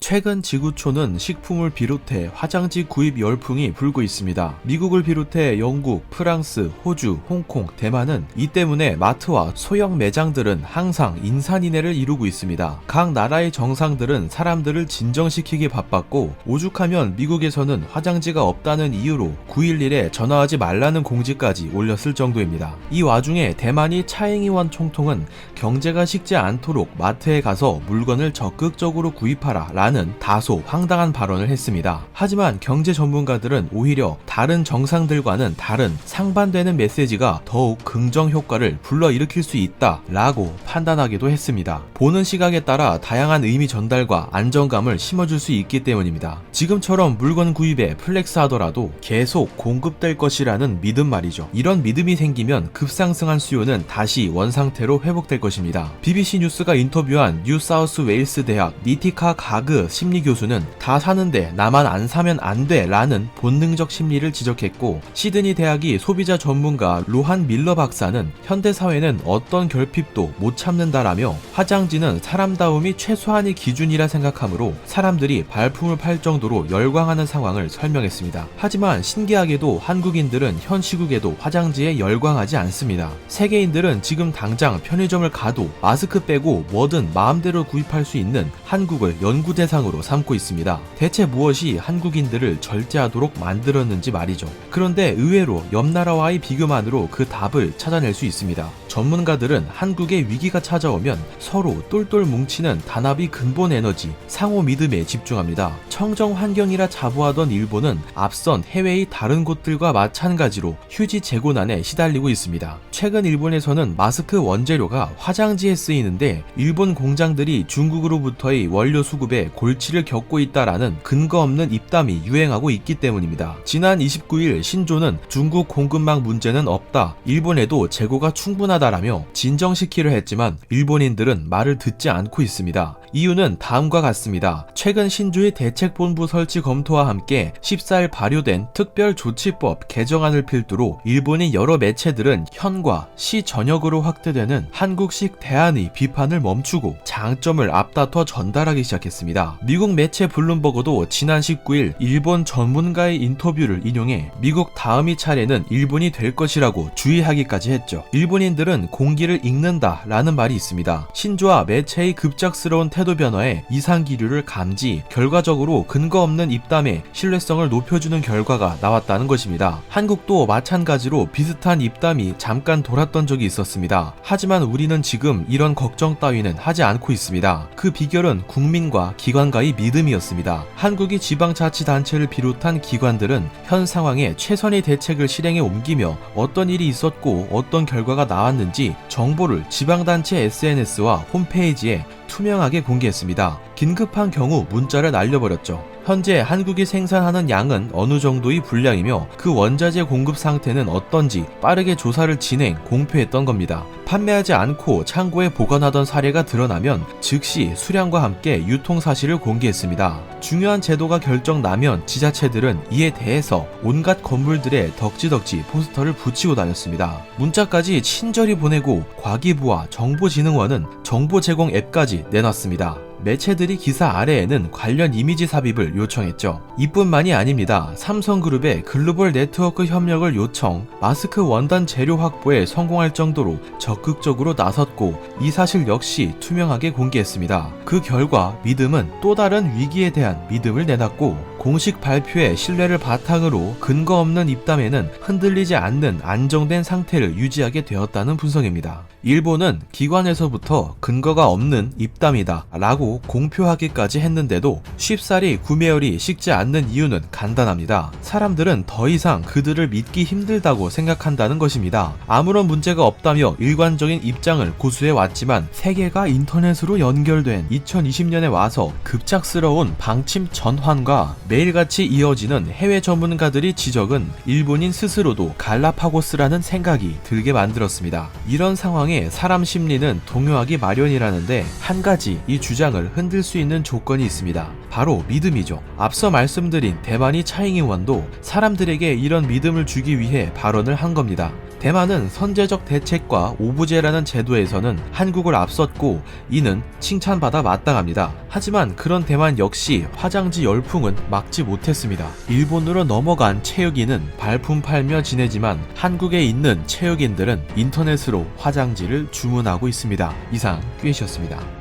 최근 지구촌은 식품을 비롯해 화장지 구입 열풍이 불고 있습니다. 미국을 비롯해 영국, 프랑스, 호주, 홍콩, 대만은 이 때문에 마트와 소형 매장들은 항상 인산인해를 이루고 있습니다. 각 나라의 정상들은 사람들을 진정시키기 바빴고, 오죽하면 미국에서는 화장지가 없다는 이유로 911에 전화하지 말라는 공지까지 올렸을 정도입니다. 이 와중에 대만이 차잉이원 총통은 경제가 식지 않도록 마트에 가서 물건을 적극적으로 구입하라 라는 다소 황당한 발언을 했습니다. 하지만 경제 전문가들은 오히려 다른 정상들과는 다른 상반되는 메시지가 더욱 긍정 효과를 불러일으킬 수 있다 라고 판단하기도 했습니다. 보는 시각에 따라 다양한 의미 전달과 안정감을 심어줄 수 있기 때문입니다. 지금처럼 물건 구입에 플렉스하더라도 계속 공급될 것이라는 믿음 말이죠. 이런 믿음이 생기면 급상승한 수요는 다시 원상태로 회복될 것입니다. BBC 뉴스가 인터뷰한 뉴사우스 웨일스 대학 니티카 가그 심리 교수는 다 사는데 나만 안 사면 안 돼 라는 본능적 심리를 지적했고, 시드니 대학이 소비자 전문가 로한 밀러 박사는 현대사회는 어떤 결핍도 못 참는다라며 화장지는 사람다움이 최소한의 기준이라 생각하므로 사람들이 발품을 팔 정도로 열광하는 상황을 설명했습니다. 하지만 신기하게도 한국인들은 현 시국에도 화장지에 열광하지 않습니다. 세계인들은 지금 당장 편의점을 가도 마스크 빼고 뭐든 마음대로 구입할 수 있는 한국을 연구 대상으로 삼고 있습니다. 대체 무엇이 한국인들을 절제하도록 만들었는지 말이죠. 그런데 의외로 옆 나라와의 비교만으로 그 답을 찾아낼 수 있습니다. 전문가들은 한국에 위기가 찾아오면 서로 똘똘 뭉치는 단합이 근본 에너지, 상호 믿음에 집중합니다. 청정 환경이라 자부하던 일본은 앞선 해외의 다른 곳들과 마찬가지로 휴지 재고난에 시달리고 있습니다. 최근 일본에서는 마스크 원재료가 화장지에 쓰이는데 일본 공장들이 중국으로부터의 원료 수급에 골치를 겪고 있다라는 근거 없는 입담이 유행하고 있기 때문입니다. 지난 29일 신조는 중국 공급망 문제는 없다, 일본에도 재고가 충분하다라며 진정시키려 했지만 일본인들은 말을 듣지 않고 있습니다. 이유는 다음과 같습니다. 최근 신주의 대책본부 설치 검토와 함께 14일 발효된 특별조치법 개정안을 필두로 일본인 여러 매체들은 현과 시 전역으로 확대되는 한국식 대안의 비판을 멈추고 장점을 앞다퉈 전달하기 시작했습니다. 미국 매체 블룸버그도 지난 19일 일본 전문가의 인터뷰를 인용해 미국 다음이 차례는 일본이 될 것이라고 주의하기까지 했죠. 일본인들은 공기를 읽는다 라는 말이 있습니다. 신조와 매체의 급작스러운 태도 변화에 이상기류를 감지, 결과적으로 근거 없는 입담에 신뢰성을 높여주는 결과가 나왔다는 것입니다. 한국도 마찬가지로 비슷한 입담이 잠깐 돌았던 적이 있었습니다. 하지만 우리는 지금 이런 걱정 따위는 하지 않고 있습니다. 그 비결은 국민과 기관과의 믿음이었습니다. 한국이 지방자치단체를 비롯한 기관들은 현 상황에 최선의 대책을 실행에 옮기며 어떤 일이 있었고 어떤 결과가 나왔는지 정보를 지방단체 SNS와 홈페이지에 투명하게 공개했습니다. 긴급한 경우 문자를 날려버렸죠. 현재 한국이 생산하는 양은 어느 정도의 분량이며 그 원자재 공급 상태는 어떤지 빠르게 조사를 진행, 공표했던 겁니다. 판매하지 않고 창고에 보관하던 사례가 드러나면 즉시 수량과 함께 유통 사실을 공개했습니다. 중요한 제도가 결정 나면 지자체들은 이에 대해서 온갖 건물들에 덕지덕지 포스터를 붙이고 다녔습니다. 문자까지 친절히 보내고 과기부와 정보진흥원은 정보 제공 앱까지 내놨습니다. 매체들이 기사 아래에는 관련 이미지 삽입을 요청했죠. 이뿐만이 아닙니다. 삼성그룹의 글로벌 네트워크 협력을 요청, 마스크 원단 재료 확보에 성공할 정도로 적극적으로 나섰고 이 사실 역시 투명하게 공개했습니다. 그 결과 믿음은 또 다른 위기에 대한 믿음을 내놨고, 공식 발표의 신뢰를 바탕으로 근거 없는 입담에는 흔들리지 않는 안정된 상태를 유지하게 되었다는 분석입니다. 일본은 기관에서부터 근거가 없는 입담이다 라고 공표하기까지 했는데도 쉽사리 구매열이 식지 않는 이유는 간단합니다. 사람들은 더 이상 그들을 믿기 힘들다고 생각한다는 것입니다. 아무런 문제가 없다며 일관적인 입장을 고수해왔지만 세계가 인터넷으로 연결된 2020년에 와서 급작스러운 방침 전환과 매일같이 이어지는 해외 전문가들이 지적은 일본인 스스로도 갈라파고스라는 생각이 들게 만들었습니다. 이런 상황에 사람 심리는 동요하기 마련이라는데 한 가지 이 주장을 흔들 수 있는 조건이 있습니다. 바로 믿음이죠. 앞서 말씀드린 대만이 차잉이원도 사람들에게 이런 믿음을 주기 위해 발언을 한 겁니다. 대만은 선제적 대책과 오부제라는 제도에서는 한국을 앞섰고 이는 칭찬받아 마땅합니다. 하지만 그런 대만 역시 화장지 열풍은 막지 못했습니다. 일본으로 넘어간 체육인은 발품 팔며 지내지만 한국에 있는 체육인들은 인터넷으로 화장지를 주문하고 있습니다. 이상 꾀시였습니다.